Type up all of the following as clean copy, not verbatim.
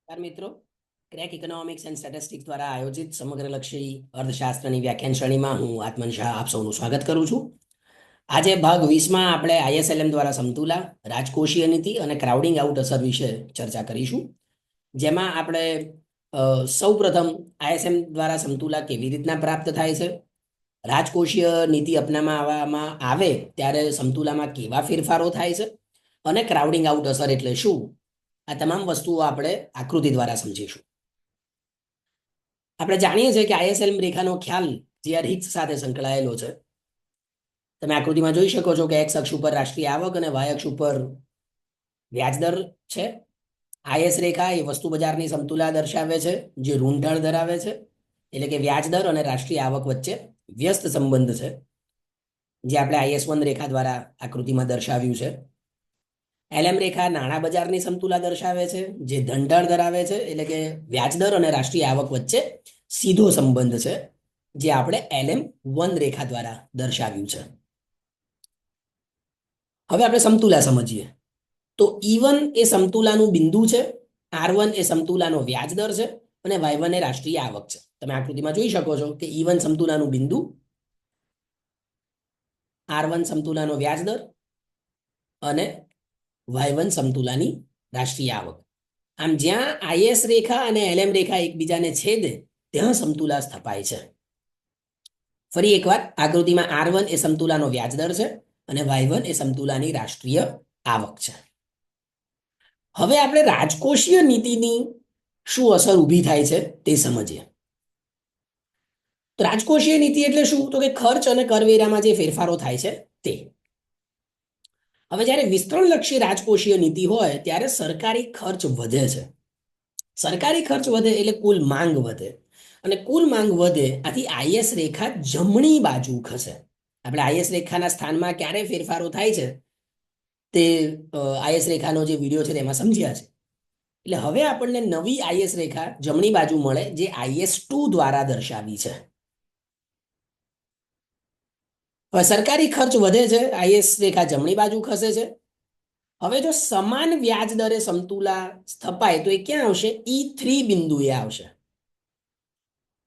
મિત્રો, crack economics and statistics દ્વારા આયોજિત સમગ્રલક્ષી અર્થશાસ્ત્રની વ્યાખ્યાન શ્રેણીમાં હું આત્મન શાહ આપ સૌનું સ્વાગત કરું છું. આજે ભાગ 20માં આપણે આઈએસએલએમ દ્વારા સમતુલા, રાજકોષીય નીતિ અને ક્રાઉડિંગ આઉટ અસર વિશે ચર્ચા કરીશું. જેમાં આપણે સૌપ્રથમ આઈએસએમ દ્વારા સમતુલા કેવી રીતના પ્રાપ્ત થાય છે, રાજકોષીય નીતિ અપનાવવામાં આવે ત્યારે સમતુલામાં કેવા ફેરફારો થાય છે અને ક્રાઉડિંગ આઉટ અસર એટલે શું, આ તમામ વસ્તુઓ આપણે આકૃતિ દ્વારા સમજીશું. આપણે જાણીએ છીએ કે આઈએસએલએમ રેખાનો ખ્યાલ જીઆર હિક્સ સાથે સંકળાયેલો છે. તમે આકૃતિમાં જોઈ શકો છો કે એક્સ અક્ષ ઉપર રાષ્ટ્રીય આવક અને વાય અક્ષ ઉપર વ્યાજદર છે. આઈએસ રેખા એ વસ્તુ બજારની સમતુલા દર્શાવે છે, જે રૂંઢળ ધરાવે છે, એટલે કે વ્યાજદર અને રાષ્ટ્રીય આવક વચ્ચે વ્યસ્ત સંબંધ છે, જે આપણે IS1 રેખા દ્વારા આકૃતિમાં દર્શાવ્યું છે. એલએમ રેખા નાણાં બજારની સમતુલા દર્શાવે છે, જે ધંધાળ ધરાવે છે, એટલે કે વ્યાજદર અને રાષ્ટ્રીય આવક વચ્ચે સીધો સંબંધ છે, જે આપણે LM1 રેખા દ્વારા દર્શાવ્યું છે. હવે આપણે સમતુલા સમજીએ તો E1 એ સમતુલાનું બિંદુ છે, R1 એ સમતુલાનો વ્યાજદર છે અને Y1 એ રાષ્ટ્રીય આવક છે. તમે આકૃતિમાં જોઈ શકો છો કે E1 સમતુલાનું બિંદુ, R1 સમતુલાનો વ્યાજદર અને Y1 સમતુલાની રાષ્ટ્રીય આવક. આમ જ્યાં IS રેખા અને LM રેખા એકબીજાને છેદે ત્યાં સમતુલા સ્થપાય છે. ફરી એકવાર આકૃતિમાં R1 એ સમતુલાનો વ્યાજદર છે અને Y1 એ સમતુલાની રાષ્ટ્રીય આવક છે. હવે આપણે રાજકોષીય નીતિની શું અસર ઊભી થાય છે તે સમજીએ. તો રાજકોષીય નીતિ એટલે શું? તો કે ખર્ચ અને કરવેરામાં જે ફેરફારો થાય છે તે. હવે જ્યારે વિસ્તરણલક્ષી રાજકોષીય નીતિ હોય ત્યારે સરકારી ખર્ચ વધે છે. સરકારી ખર્ચ વધે એટલે કુલ માંગ વધે, અને કુલ માંગ વધે આથી IS રેખા જમણી બાજુ ખસે. આપણે IS રેખાના સ્થાનમાં ક્યારે ફેરફારો થાય છે તે IS રેખાનો જે વિડીયો છે તેમાં સમજ્યા છે. એટલે હવે આપણને નવી IS રેખા જમણી બાજુ મળે, જે IS2 દ્વારા દર્શાવી છે. હવે સરકારી ખર્ચ વધે છે, IS રેખા જમણી બાજુ ખસે છે. હવે જો સમાન વ્યાજ દરે સમતુલા સ્થપાય તો એ ક્યાં આવશે? E3 બિંદુએ આવશે.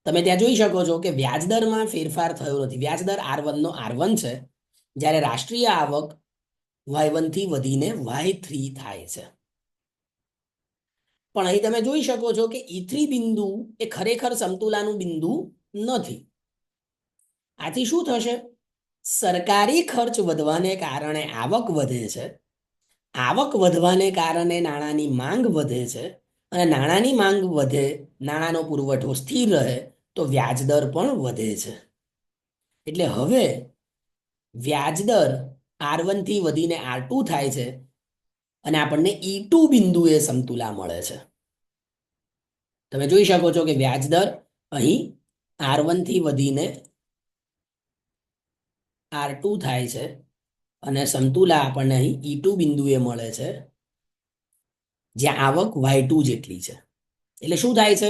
તમે ત્યાં જોઈ શકો છો કે વ્યાજદરમાં ફેરફાર થયો નથી. વ્યાજદર R1 નો R1 છે, જ્યારે રાષ્ટ્રીય આવક Y1 થી વધીને Y3 થાય છે. પણ અહીં તમે જોઈ શકો છો કે E3 બિંદુ એ ખરેખર સમતુલાનું બિંદુ નથી. આથી શું થશે? સરકારી ખર્ચ વધવાને કારણે આવક વધે છે, આવક વધવાને કારણે નાણાંની માંગ વધે છે, અને નાણાંની માંગ વધે, નાણાંનો પુરવઠો સ્થિર રહે તો વ્યાજદર પણ વધે છે. એટલે હવે વ્યાજદર R1 થી વધીને R2 થાય છે અને આપણને E2 બિંદુએ સમતુલા મળે છે. તમે જોઈ શકો છો કે વ્યાજદર અહીં R1 થી વધીને R2 થાય છે અને સમતુલા આપણને અહીં E2 બિંદુએ મળે છે, જ્યાં આવક Y2 જેટલી છે. એટલે શું થાય છે?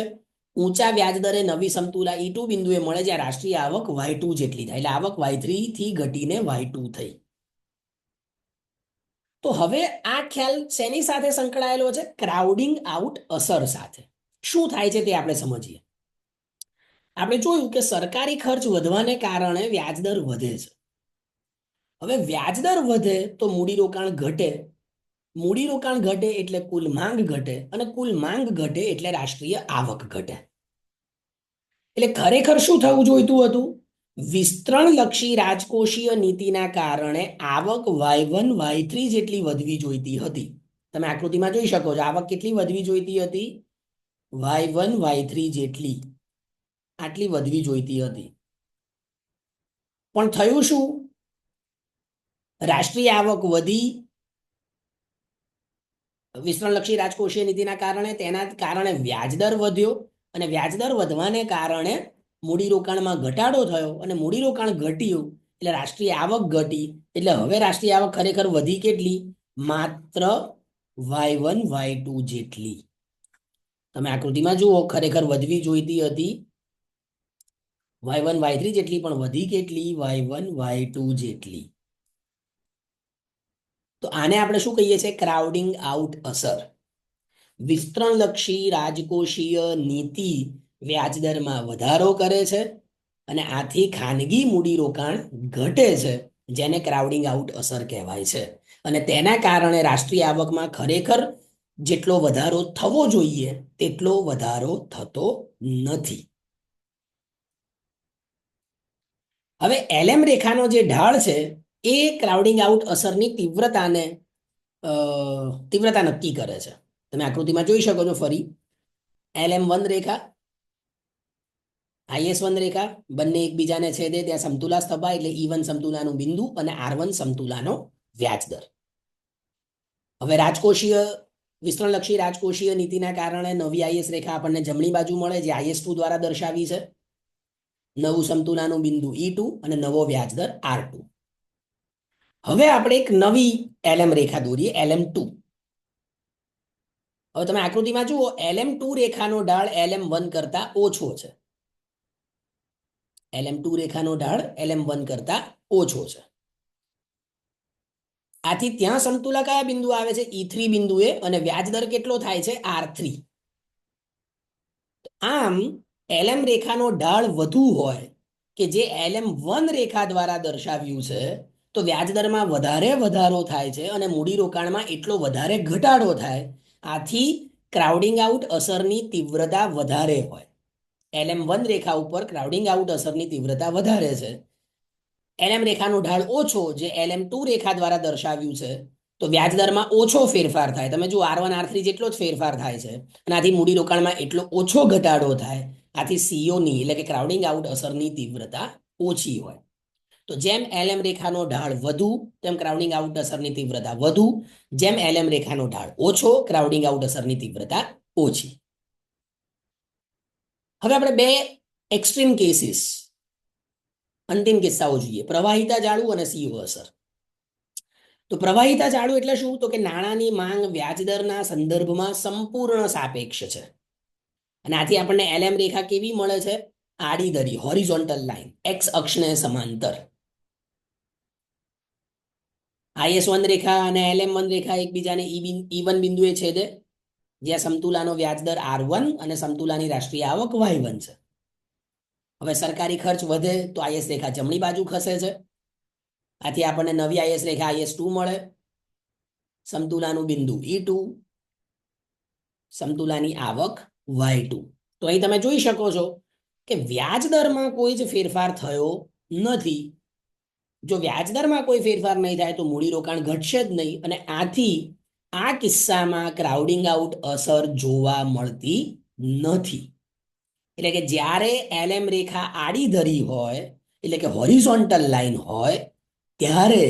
ઊંચા વ્યાજદરે નવી સમતુલા E2 બિંદુએ મળે, જ્યાં રાષ્ટ્રીય આવક Y2 જેટલી થાય. એટલે આવક Y3 થી ઘટીને Y2 થઈ. તો હવે આ ખ્યાલ શેની સાથે સંકળાયેલો છે? ક્રાઉડિંગ આઉટ અસર સાથે. શું થાય છે તે આપણે સમજીએ. આપણે જોયું કે સરકારી ખર્ચ વધવાને કારણે વ્યાજદર વધે છે. હવે વ્યાજદર વધે તો મૂડીરોકાણ ઘટે, મૂડીરોકાણ ઘટે એટલે કુલ માંગ ઘટે, અને કુલ માંગ ઘટે એટલે રાષ્ટ્રીય આવક ઘટે. એટલે ખરેખર શું થવું જોઈતું હતું? વિસ્તરણલક્ષી રાજકોષીય નીતિના કારણે આવક Y1 Y3 જેટલી વધવી જોઈતી હતી. તમે આકૃતિમાં જોઈ શકો છો આવક કેટલી વધવી જોઈતી હતી? Y1 Y3 જેટલી, આટલી વધવી જોઈતી હતી. પણ થયું શું? રાષ્ટ્રીય આવક વધી વિસ્તરણલક્ષી રાજકોષીય નીતિના કારણે, તેના કારણે વ્યાજદર વધ્યો, અને વ્યાજદર વધવાને કારણે મૂડીરોકાણમાં ઘટાડો થયો, અને મૂડીરોકાણ ઘટ્યું એટલે રાષ્ટ્રીય આવક ઘટી. એટલે હવે રાષ્ટ્રીય આવક ખરેખર વધી કેટલી? માત્ર Y1 Y2 જેટલી. તમે આકૃતિમાં જુઓ, ખરેખર વધવી જોઈતી હતી Y1 Y3 જેટલી, પણ વધી કેટલી? Y1 Y2 જેટલી. તો આને આપણે શું કહીએ છીએ? ક્રાઉડિંગ આઉટ અસર. વિસ્તરણલક્ષી રાજકોષીય નીતિ વ્યાજદરમાં વધારો કરે છે અને આથી ખાનગી મૂડીરોકાણ ઘટે છે, જેને ક્રાઉડિંગ આઉટ અસર કહેવાય છે. અને તેના કારણે રાષ્ટ્રીય આવકમાં ખરેખર જેટલો વધારો થવો જોઈએ તેટલો વધારો થતો નથી. હવે એલએમ રેખાનો જે ઢાળ છે એ ક્રાઉડિંગ આઉટ અસરની તીવ્રતા નક્કી કરે છે. તમે આકૃતિમાં જોઈ શકો છો ફરી. LM1 રેખા, IS1 રેખા બંને એકબીજાને છેદે ત્યાં સમતુલા સ્થપાય એટલે E1 સમતુલાનું બિંદુ અને R1 સમતુલાનો વ્યાજ દર. હવે રાજકોષીય વિસ્તરણલક્ષી રાજકોષીય નીતિના કારણે નવી IS રેખા આપણને જમણી બાજુ મળે, જે IS2 દ્વારા દર્શાવી છે. નવું સમતુલાનું બિંદુ E2 અને નવો વ્યાજ દર R2. હવે આપણે એક નવી LM રેખા દોરીએ, LM2. હવે તમે આકૃતિમાં જુઓ, LM2 રેખાનો ઢાળ LM1 કરતા ઓછો છે. LM2 રેખાનો ઢાળ LM1 કરતા ઓછો છે. આથી ત્યાં સમતુલા કયા બિંદુ આવે છે? E3 બિંદુએ, અને વ્યાજ દર કેટલો થાય છે? R3. આમ LM રેખાનો ઢાળ વધુ હોય કે જે LM1 રેખા દ્વારા દર્શાવ્યું છે, તો વ્યાજદરમાં વધારે વધારો થાય છે અને મૂડીરોકાણમાં એટલો વધારે ઘટાડો થાય. આથી ક્રાઉડિંગ આઉટ અસરની તીવ્રતા વધારે હોય. LM1 રેખા ઉપર ક્રાઉડિંગ આઉટ અસરની તીવ્રતા વધારે છે. LM રેખાનો ઢાળ ઓછો, જે LM2 રેખા દ્વારા દર્શાવ્યું છે, તો વ્યાજદરમાં ઓછો ફેરફાર થાય. તમે જુઓ, R1 R3 જેટલો જ ફેરફાર થાય છે અને આથી મૂડીરોકાણમાં એટલો ઓછો ઘટાડો થાય. આથી COની એટલે કે ક્રાઉડિંગ આઉટ અસરની તીવ્રતા ઓછી હોય. તો જેમ LM રેખાનો ઢાળ વધુ તેમ ક્રાઉડિંગ આઉટ અસરની તીવ્રતા વધુ, જેમ LM રેખાનો ઢાળ ઓછો ક્રાઉડિંગ આઉટ અસરની તીવ્રતા ઓછી. હવે આપણે બે એક્સ્ટ્રીમ કેસીસ, અંતિમ કિસ્સાઓ જોઈએ, પ્રવાહિતા જાળું અને CO અસર. તો પ્રવાહિતા જાળું એટલે શું? તો કે નાણાંની માંગ વ્યાજદરના સંદર્ભમાં સંપૂર્ણ સાપેક્ષ છે. અને આથી આપણને LM રેખા કેવી મળે છે? આડી ધરી, હોરિઝોન્ટલ લાઈન, X અક્ષને સમાંતર. IS1 રેખા અને LM1 રેખા એકબીજાને E1 બિંદુએ છેદે, જ્યાં સમતુલાનો વ્યાજદર R1 અને સમતુલાની રાષ્ટ્રીય આવક Y1 છે. હવે સરકારી ખર્ચ વધે તો IS રેખા જમણી બાજુ ખસે છે. આથી આપણને નવી IS રેખા IS2 મળે, સમતુલાનું બિંદુ E2, સમતુલાની આવક Y2. તો અહીં તમે જોઈ શકો છો કે વ્યાજ દરમાં કોઈ જ ફેરફાર થયો નથી. જો વ્યાજદરમાં કોઈ ફેરફાર નહીં થાય તો મૂડીરોકાણ ઘટશે જ નહીં, અને આથી આ કિસ્સામાં ક્રાઉડિંગ આઉટ અસર જોવા મળતી નથી. એટલે કે જ્યારે LM રેખા આડી ધરી હોય, એટલે કે હોરિઝોન્ટલ લાઈન હોય, ત્યારે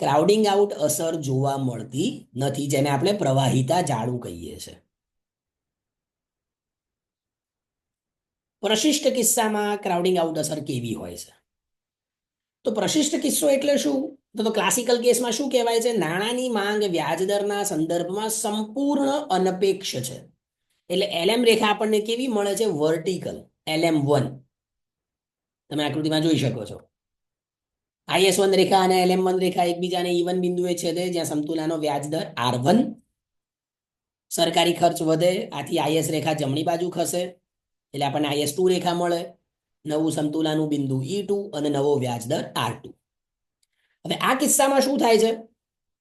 ક્રાઉડિંગ આઉટ અસર જોવા મળતી નથી, જેને આપણે પ્રવાહિતા જાળું કહીએ છીએ. પ્રશિષ્ટ કિસ્સામાં ક્રાઉડિંગ આઉટ અસર કેવી હોય છે? તો પ્રશિષ્ટ કિસ્સો એટલે શું? તો ક્લાસિકલ કેસમાં શું કહેવાય છે? નાણાંની માંગ વ્યાજદરના સંદર્ભમાં સંપૂર્ણ અનપેક્ષ છે. એટલે LM રેખા આપણને કેવી મળે છે? Vertical, LM1. તમે આકૃતિમાં જોઈ શકો છો. IS1 રેખા અને LM1 રેખા એકબીજાને E1 બિંદુએ છેદે, જ્યાં સમતુલાનો વ્યાજદર R1. સરકારી ખર્ચ વધે, આથી IS રેખા જમણી બાજુ ખસે, એટલે આપણને IS2 રેખા મળે, નવું સમતુલાનું બિંદુ E2 અને નવો વ્યાજદર R2. હવે આ કિસ્સામાં શું થાય છે?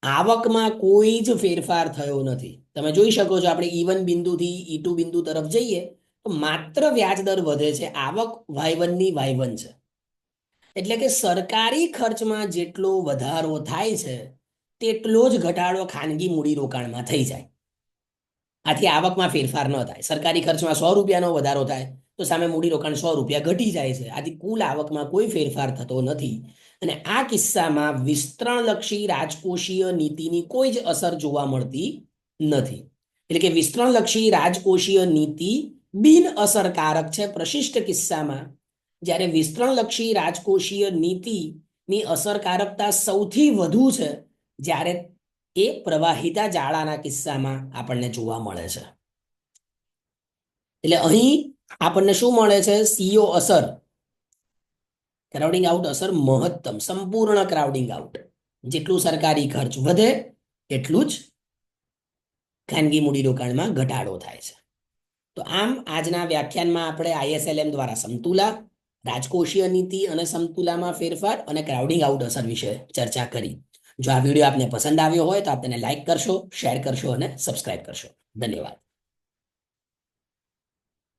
આવકમાં કોઈ જ ફેરફાર થયો નથી. તમે જોઈ શકો છો, આપણે E1 બિંદુથી E2 બિંદુ તરફ જઈએ તો માત્ર વ્યાજદર વધે છે, આવક Y1 ની Y1 છે. એટલે કે સરકારી ખર્ચમાં જેટલો વધારો થાય છે તેટલો જ ઘટાડો ખાનગી મૂડીરોકાણમાં થઈ જાય. આથી આવકમાં ફેરફાર ન થાય. સરકારી ખર્ચમાં 100 રૂપિયાનો વધારો થાય તો સામે મૂડીરોકાણ 100 રૂપિયા ઘટી જાય છે. આથી કુલ આવકમાં કોઈ ફેરફાર થતો નથી. અને આ કિસ્સામાં વિસ્તરણલક્ષી રાજકોષીય નીતિની કોઈ જ અસર જોવા મળતી નથી. એટલે કે વિસ્તરણલક્ષી રાજકોષીય નીતિ બિન અસરકારક છે પ્રશિષ્ટ કિસ્સામાં, જ્યારે વિસ્તરણલક્ષી રાજકોષીય નીતિની અસરકારકતા સૌથી વધુ છે જ્યારે એ પ્રવાહિતા જાળાના કિસ્સામાં આપણને જોવા મળે છે. એટલે અહીં આપણને શું મળે છે? CO અસર, ક્રાઉડિંગ આઉટ અસર મહત્તમ, સંપૂર્ણ ક્રાઉડિંગ આઉટ. જેટલું સરકારી ખર્ચ વધે એટલું જ ખાનગી મૂડીરોકાણમાં ઘટાડો થાય છે. તો આમ આજના વ્યાખ્યાનમાં આપણે ISLM દ્વારા સમતુલા, રાજકોષીય નીતિ અને સમતુલામાં ફેરફાર અને ક્રાઉડિંગ આઉટ અસર વિશે ચર્ચા કરી. જો આ વિડીયો આપને પસંદ આવ્યો હોય તો આપ તેને લાઈક કરશો, શેર કરશો અને સબસ્ક્રાઇબ કરશો. ધન્યવાદ.